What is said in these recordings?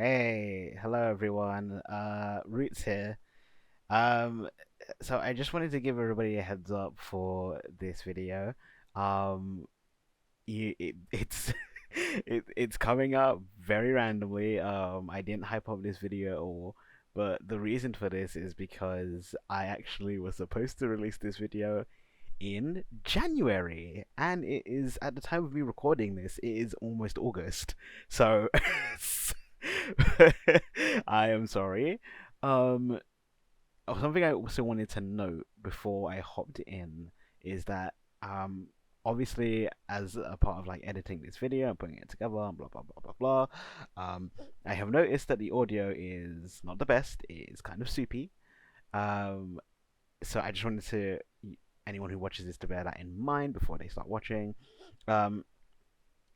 Hey, hello everyone. Roots here. Um, so I just wanted to give everybody a heads up for this video. Um, it's it's coming up very randomly. I didn't hype up this video at all, but the reason for this is because I actually was supposed to release this video in January, and it is at the time of me recording this, it is almost August. So I am sorry. Um, Something I also wanted to note before I hopped in is that obviously as a part of like editing this video and putting it together, blah blah blah blah blah. I have noticed that the audio is not the best. It is kind of soupy. Um, so I just wanted to anyone who watches this to bear that in mind before they start watching. Um,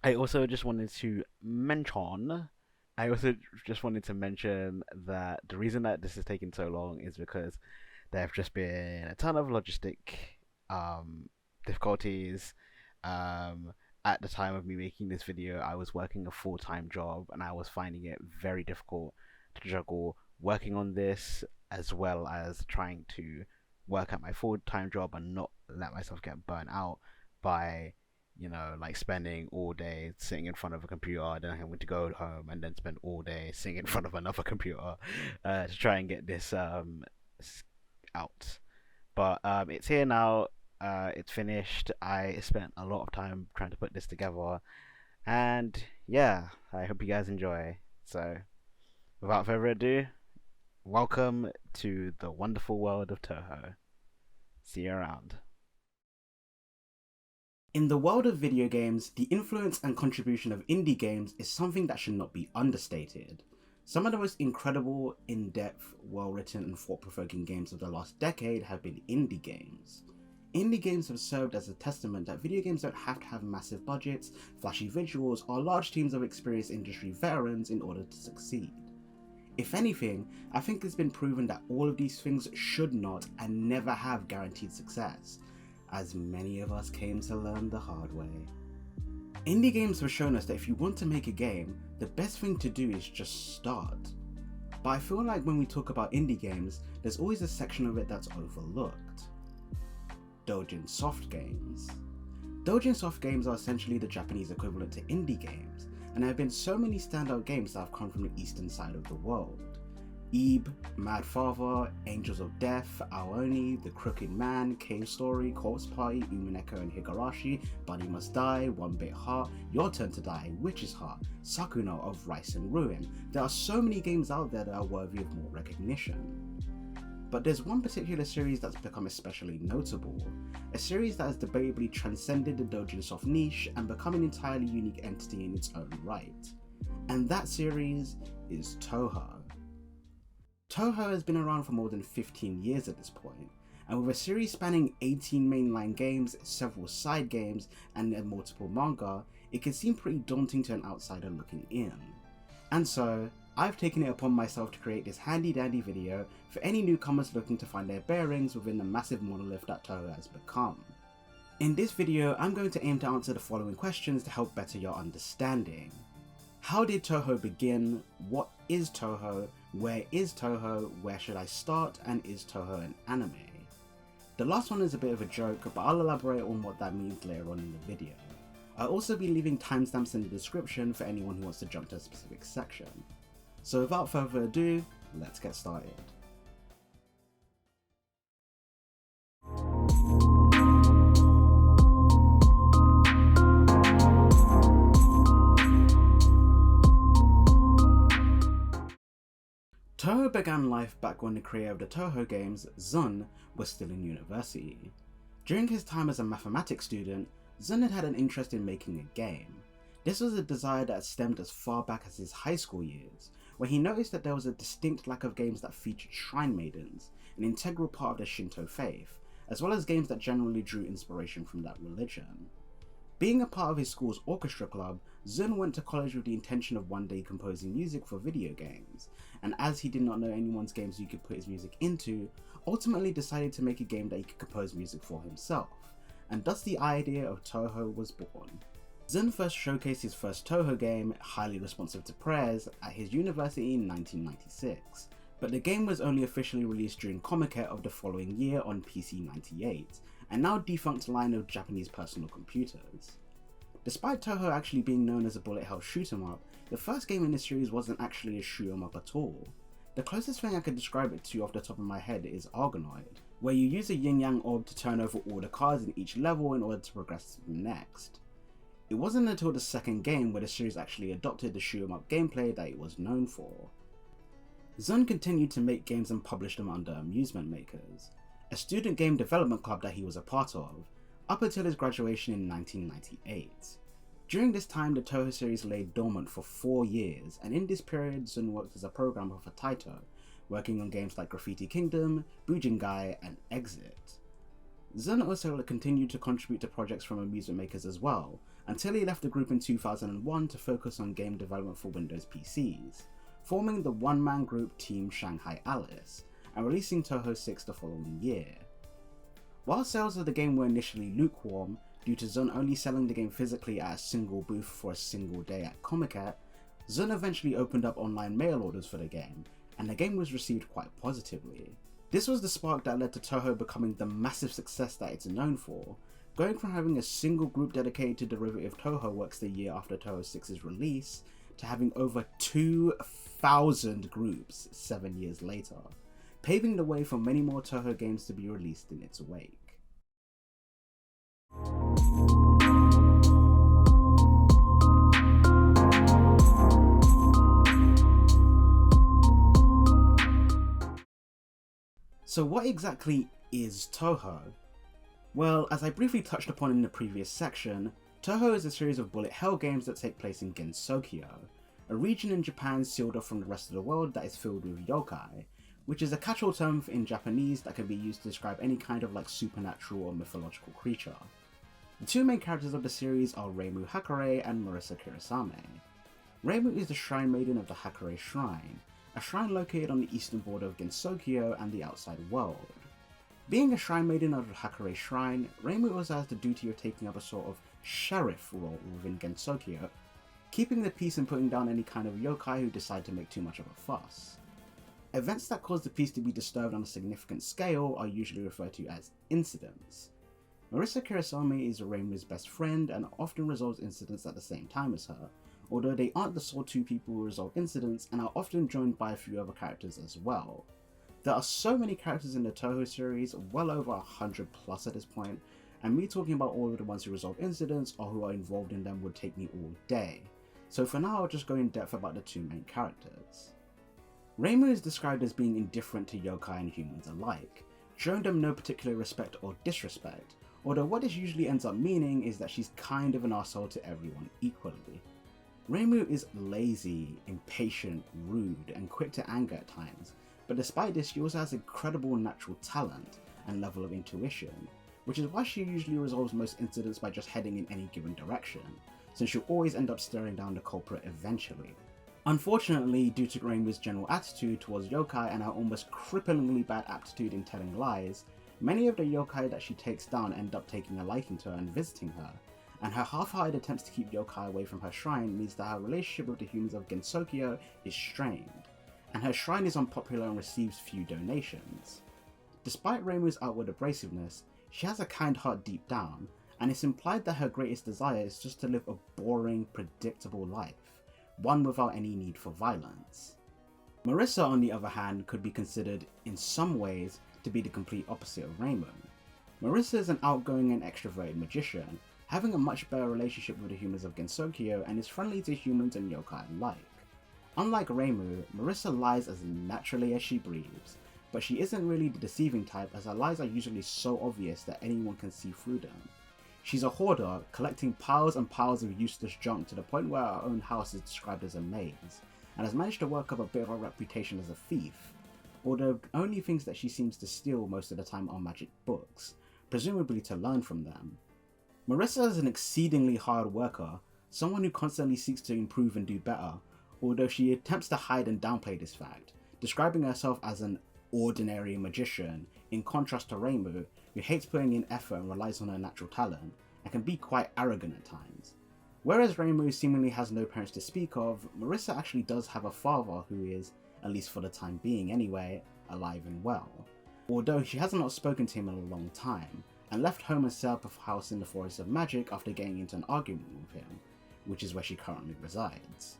I also just wanted to mention. I also just wanted to mention that the reason that this is taking so long is because there have just been a ton of logistic um, difficulties. Um, at the time of me making this video, I was working a full-time job and I was finding it very difficult to juggle working on this as well as trying to work at my full-time job and not let myself get burnt out by like spending all day sitting in front of a computer, then having to go home and then spend all day sitting in front of another computer to try and get this out. But it's here now. It's finished. I spent a lot of time trying to put this together, and yeah, I hope you guys enjoy. So, without further ado, welcome to the wonderful world of Touhou. See you around. In the world of video games, the influence and contribution of indie games is something that should not be understated. Some of the most incredible, in-depth, well-written and thought-provoking games of the last decade have been indie games. Indie games have served as a testament that video games don't have to have massive budgets, flashy visuals, or large teams of experienced industry veterans in order to succeed. If anything, I think it's been proven that all of these things should not and never have guaranteed success, as many of us came to learn the hard way. Indie games have shown us that if you want to make a game, the best thing to do is just start. But I feel like when we talk about indie games, there's always a section of it that's overlooked. Doujin soft games. Doujin soft games are essentially the Japanese equivalent to indie games, and there have been so many standout games that have come from the eastern side of the world. Ebe, Mad Father, Angels of Death, Aoni, The Crooked Man, Cave Story, Corpse Party, Umineko and Higurashi, Bunny Must Die, One Bit Heart, Your Turn to Die, Witch's Heart, Sakuno of Rice and Ruin. There are so many games out there that are worthy of more recognition. But there's one particular series that's become especially notable, a series that has debatably transcended the Doujin soft niche and become an entirely unique entity in its own right. And that series is Touhou. Touhou has been around for more than 15 years at this point, and with a series spanning 18 mainline games, several side games, and multiple manga, it can seem pretty daunting to an outsider looking in. And so, I've taken it upon myself to create this handy dandy video for any newcomers looking to find their bearings within the massive monolith that Touhou has become. In this video, I'm going to aim to answer the following questions to help better your understanding. How did Touhou begin? What is Touhou? Where is Touhou? Where should I start? And is Touhou an anime? The last one is a bit of a joke, but I'll elaborate on what that means later on in the video. I'll also be leaving timestamps in the description for anyone who wants to jump to a specific section. So without further ado, let's get started. Touhou began life back when the creator of the Touhou games, Zun, was still in university. During his time as a mathematics student, Zun had an interest in making a game. This was a desire that stemmed as far back as his high school years, where he noticed that there was a distinct lack of games that featured shrine maidens, an integral part of the Shinto faith, as well as games that generally drew inspiration from that religion. Being a part of his school's orchestra club, Zun went to college with the intention of one day composing music for video games, and as he did not know anyone's games he could put his music into, ultimately decided to make a game that he could compose music for himself, and thus the idea of Touhou was born. Zun first showcased his first Touhou game, Highly Responsive to Prayers, at his university in 1996, but the game was only officially released during Comiket of the following year on PC-98, a now defunct line of Japanese personal computers. Despite Touhou actually being known as a bullet hell shoot 'em up, the first game in the series wasn't actually a shoot 'em up at all. The closest thing I could describe it to off the top of my head is Argonoid, where you use a yin-yang orb to turn over all the cards in each level in order to progress to the next. It wasn't until the second game where the series actually adopted the shoot 'em up gameplay that it was known for. Zun continued to make games and publish them under Amusement Makers, a student game development club that he was a part of, up until his graduation in 1998. During this time, the Touhou series lay dormant for 4 years, and in this period Zun worked as a programmer for Taito, working on games like Graffiti Kingdom, Bujingai, and Exit. Zun also continued to contribute to projects from Amusement Makers as well, until he left the group in 2001 to focus on game development for Windows PCs, forming the one-man group Team Shanghai Alice, and releasing Touhou 6 the following year. While sales of the game were initially lukewarm, due to Zun only selling the game physically at a single booth for a single day at Comiket, Zun eventually opened up online mail orders for the game, and the game was received quite positively. This was the spark that led to Touhou becoming the massive success that it's known for, going from having a single group dedicated to derivative Touhou works the year after Touhou 6's release, to having over 2,000 groups 7 years later, paving the way for many more Touhou games to be released in its wake. So what exactly is Touhou? Well, as I briefly touched upon in the previous section, Touhou is a series of bullet hell games that take place in Gensokyo, a region in Japan sealed off from the rest of the world that is filled with yokai, which is a catch-all term in Japanese that can be used to describe any kind of supernatural or mythological creature. The two main characters of the series are Reimu Hakare and Marisa Kirasame. Reimu is the shrine maiden of the Hakare Shrine, a shrine located on the eastern border of Gensokyo and the outside world. Being a shrine maiden of the Hakare Shrine, Reimu also has the duty of taking up a sort of sheriff role within Gensokyo, keeping the peace and putting down any kind of yokai who decide to make too much of a fuss. Events that cause the peace to be disturbed on a significant scale are usually referred to as incidents. Marisa Kirasame is Reimu's best friend and often resolves incidents at the same time as her, although they aren't the sole two people who resolve incidents and are often joined by a few other characters as well. There are so many characters in the Touhou series, well over 100 plus at this point, and me talking about all of the ones who resolve incidents or who are involved in them would take me all day. So for now I'll just go in depth about the two main characters. Reimu is described as being indifferent to yokai and humans alike, showing them no particular respect or disrespect, although what this usually ends up meaning is that she's kind of an asshole to everyone equally. Reimu is lazy, impatient, rude, and quick to anger at times, but despite this she also has incredible natural talent and level of intuition, which is why she usually resolves most incidents by just heading in any given direction, since she'll always end up staring down the culprit eventually. Unfortunately, due to Reimu's general attitude towards yokai and her almost cripplingly bad aptitude in telling lies, many of the yokai that she takes down end up taking a liking to her and visiting her, and her half-hearted attempts to keep yokai away from her shrine means that her relationship with the humans of Gensokyo is strained, and her shrine is unpopular and receives few donations. Despite Reimu's outward abrasiveness, she has a kind heart deep down, and it's implied that her greatest desire is just to live a boring, predictable life, one without any need for violence. Marisa, on the other hand, could be considered, in some ways, to be the complete opposite of Reimu. Marisa is an outgoing and extroverted magician, having a much better relationship with the humans of Gensokyo and is friendly to humans and yokai alike. Unlike Reimu, Marisa lies as naturally as she breathes, but she isn't really the deceiving type as her lies are usually so obvious that anyone can see through them. She's a hoarder, collecting piles and piles of useless junk to the point where her own house is described as a maze, and has managed to work up a bit of a reputation as a thief, although the only things that she seems to steal most of the time are magic books, presumably to learn from them. Marisa is an exceedingly hard worker, someone who constantly seeks to improve and do better, although she attempts to hide and downplay this fact, describing herself as an ordinary magician, in contrast to Reimu, who hates putting in effort and relies on her natural talent, and can be quite arrogant at times. Whereas Reimu seemingly has no parents to speak of, Marissa actually does have a father who is, at least for the time being anyway, alive and well. Although she has not spoken to him in a long time, and left home and set up a house in the Forest of Magic after getting into an argument with him, which is where she currently resides.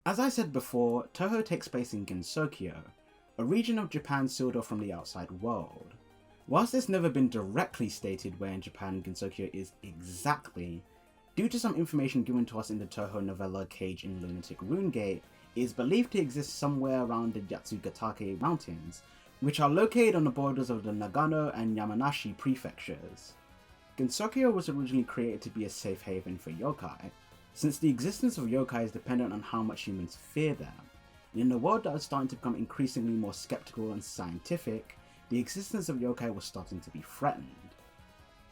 As I said before, Touhou takes place in Gensokyo, a region of Japan sealed off from the outside world. Whilst it's never been directly stated where in Japan Gensokyo is exactly, due to some information given to us in the Touhou novella Cage in Lunatic Runegate, it is believed to exist somewhere around the Yatsugatake Mountains, which are located on the borders of the Nagano and Yamanashi prefectures. Gensokyo was originally created to be a safe haven for yokai, since the existence of yokai is dependent on how much humans fear them. And in a world that was starting to become increasingly more skeptical and scientific, the existence of yokai was starting to be threatened.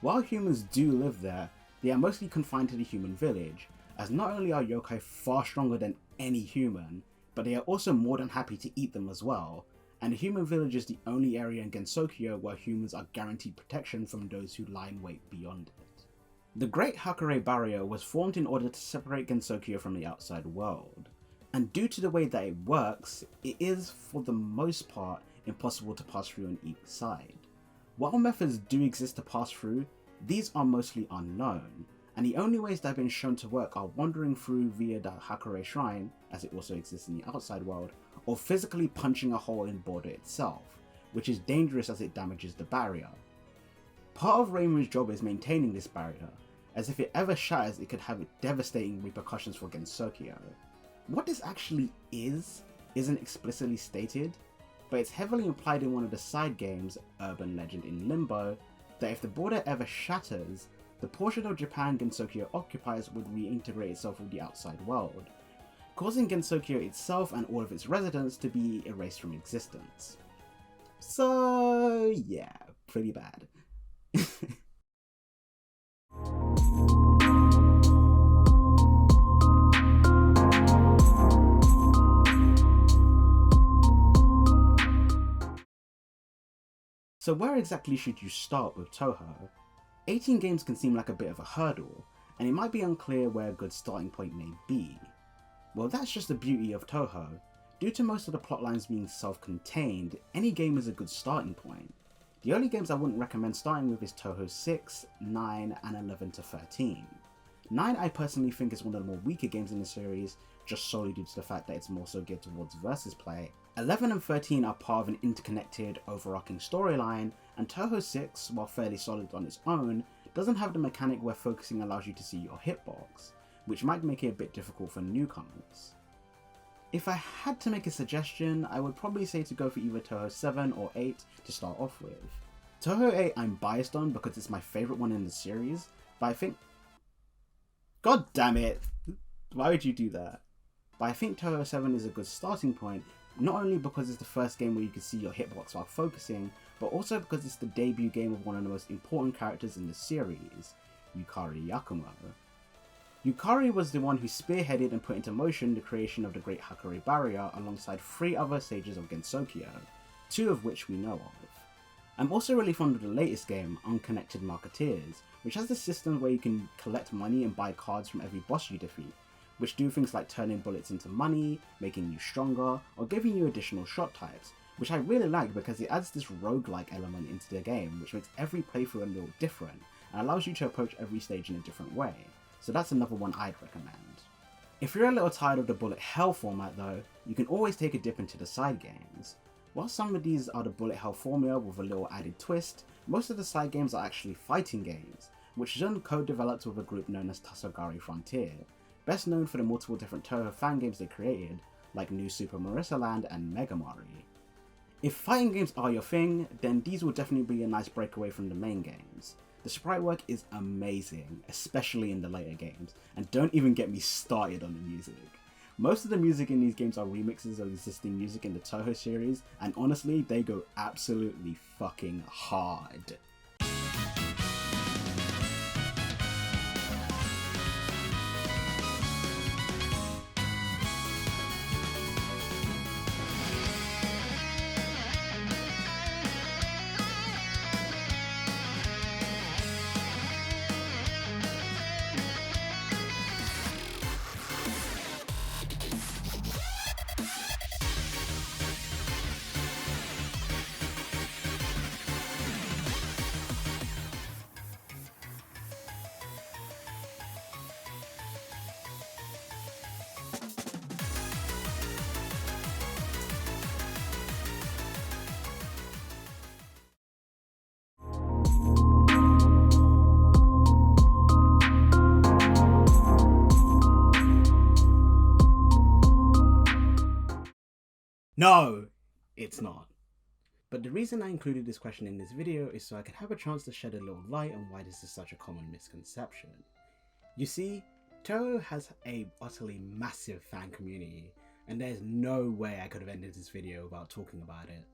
While humans do live there, they are mostly confined to the human village, as not only are yokai far stronger than any human, but they are also more than happy to eat them as well, and the human village is the only area in Gensokyo where humans are guaranteed protection from those who lie in wait beyond it. The Great Hakure Barrier was formed in order to separate Gensokyo from the outside world, and due to the way that it works, it is, for the most part, impossible to pass through on either side. While methods do exist to pass through, these are mostly unknown, and the only ways that have been shown to work are wandering through via the Hakure Shrine, as it also exists in the outside world, or physically punching a hole in the border itself, which is dangerous as it damages the barrier. Part of Reimu's job is maintaining this barrier, as if it ever shatters it could have devastating repercussions for Gensokyo. What this actually is isn't explicitly stated, but it's heavily implied in one of the side games, Urban Legend in Limbo, that if the border ever shatters, the portion of Japan Gensokyo occupies would reintegrate itself with the outside world, causing Gensokyo itself and all of its residents to be erased from existence. So yeah, pretty bad. So where exactly should you start with Touhou? 18 games can seem like a bit of a hurdle, and it might be unclear where a good starting point may be. Well, that's just the beauty of Touhou. Due to most of the plotlines being self-contained, any game is a good starting point. The only games I wouldn't recommend starting with is Touhou 6, 9, and 11 to 13. 9 I personally think is one of the more weaker games in the series, just solely due to the fact that it's more so geared towards versus play. 11 and 13 are part of an interconnected, overarching storyline, and Touhou 6, while fairly solid on its own, doesn't have the mechanic where focusing allows you to see your hitbox, which might make it a bit difficult for newcomers. If I had to make a suggestion, I would probably say to go for either Touhou 7 or 8 to start off with. Touhou 8 I'm biased on because it's my favourite one in the series, but I think... God damn it! Why would you do that? But I think Touhou 7 is a good starting point, not only because it's the first game where you can see your hitbox while focusing, but also because it's the debut game of one of the most important characters in the series, Yukari Yakumo. Yukari was the one who spearheaded and put into motion the creation of the Great Hakure Barrier alongside 3 other sages of Gensokyo, 2 of which we know of. I'm also really fond of the latest game, Unconnected Marketeers, which has a system where you can collect money and buy cards from every boss you defeat, which do things like turning bullets into money, making you stronger, or giving you additional shot types, which I really like because it adds this roguelike element into the game, which makes every playthrough a little different, and allows you to approach every stage in a different way, so that's another one I'd recommend. If you're a little tired of the bullet hell format though, you can always take a dip into the side games. While some of these are the bullet hell formula with a little added twist, most of the side games are actually fighting games, which Jun co-developed with a group known as Tasogari Frontier, best known for the multiple different Touhou fan games they created, like New Super Marissa Land and Megamari. If fighting games are your thing, then these will definitely be a nice breakaway from the main games. The sprite work is amazing, especially in the later games, and don't even get me started on the music. Most of the music in these games are remixes of existing music in the Touhou series, and honestly, they go absolutely fucking hard. No, it's not. But the reason I included this question in this video is so I could have a chance to shed a little light on why this is such a common misconception. You see, Touhou has a utterly massive fan community, and there's no way I could have ended this video without talking about it.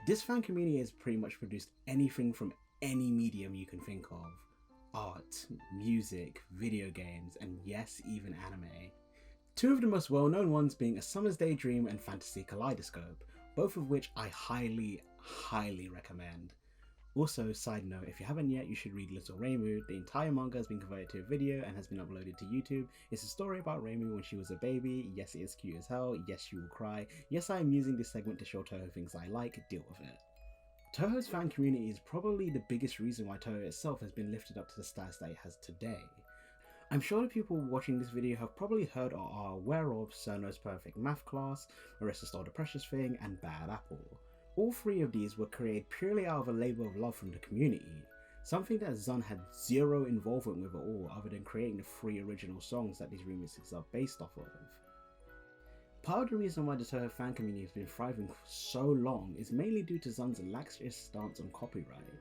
This fan community has pretty much produced anything from any medium you can think of. Art, music, video games, and yes, even anime. Two of the most well-known ones being A Summer's Daydream and Fantasy Kaleidoscope, both of which I highly recommend. Also, side note, if you haven't yet, you should read Little Reimu. The entire manga has been converted to a video and has been uploaded to YouTube. It's a story about Reimu when she was a baby. Yes, it is cute as hell. Yes, she will cry. Yes, I am using this segment to show Touhou things I like. Deal with it. Touhou's fan community is probably the biggest reason why Touhou itself has been lifted up to the status that it has today. I'm sure the people watching this video have probably heard or are aware of Cerno's Perfect Math Class, Marissa Stole the Precious Thing, and Bad Apple. All three of these were created purely out of a labour of love from the community, something that Zun had zero involvement with at all other than creating the 3 original songs that these remixes are based off of. Part of the reason why the Touhou fan community has been thriving for so long is mainly due to Zun's laxish stance on copyright.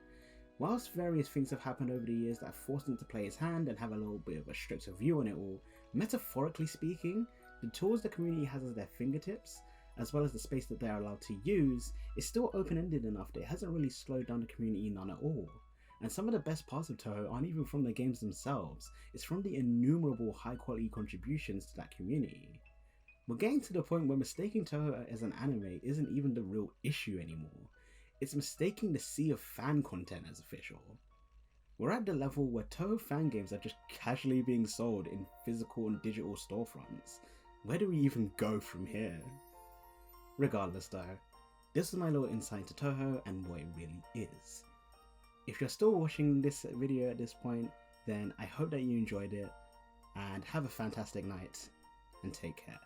Whilst various things have happened over the years that have forced him to play his hand and have a little bit of a stricter view on it all, metaphorically speaking, the tools the community has at their fingertips, as well as the space that they are allowed to use, is still open-ended enough that it hasn't really slowed down the community none at all. And some of the best parts of Touhou aren't even from the games themselves, it's from the innumerable high-quality contributions to that community. We're getting to the point where mistaking Touhou as an anime isn't even the real issue anymore. It's mistaking the sea of fan content as official. We're at the level where Touhou fan games are just casually being sold in physical and digital storefronts. Where do we even go from here? Regardless though, this is my little insight to Touhou and what it really is. If you're still watching this video at this point, then I hope that you enjoyed it, and have a fantastic night, and take care.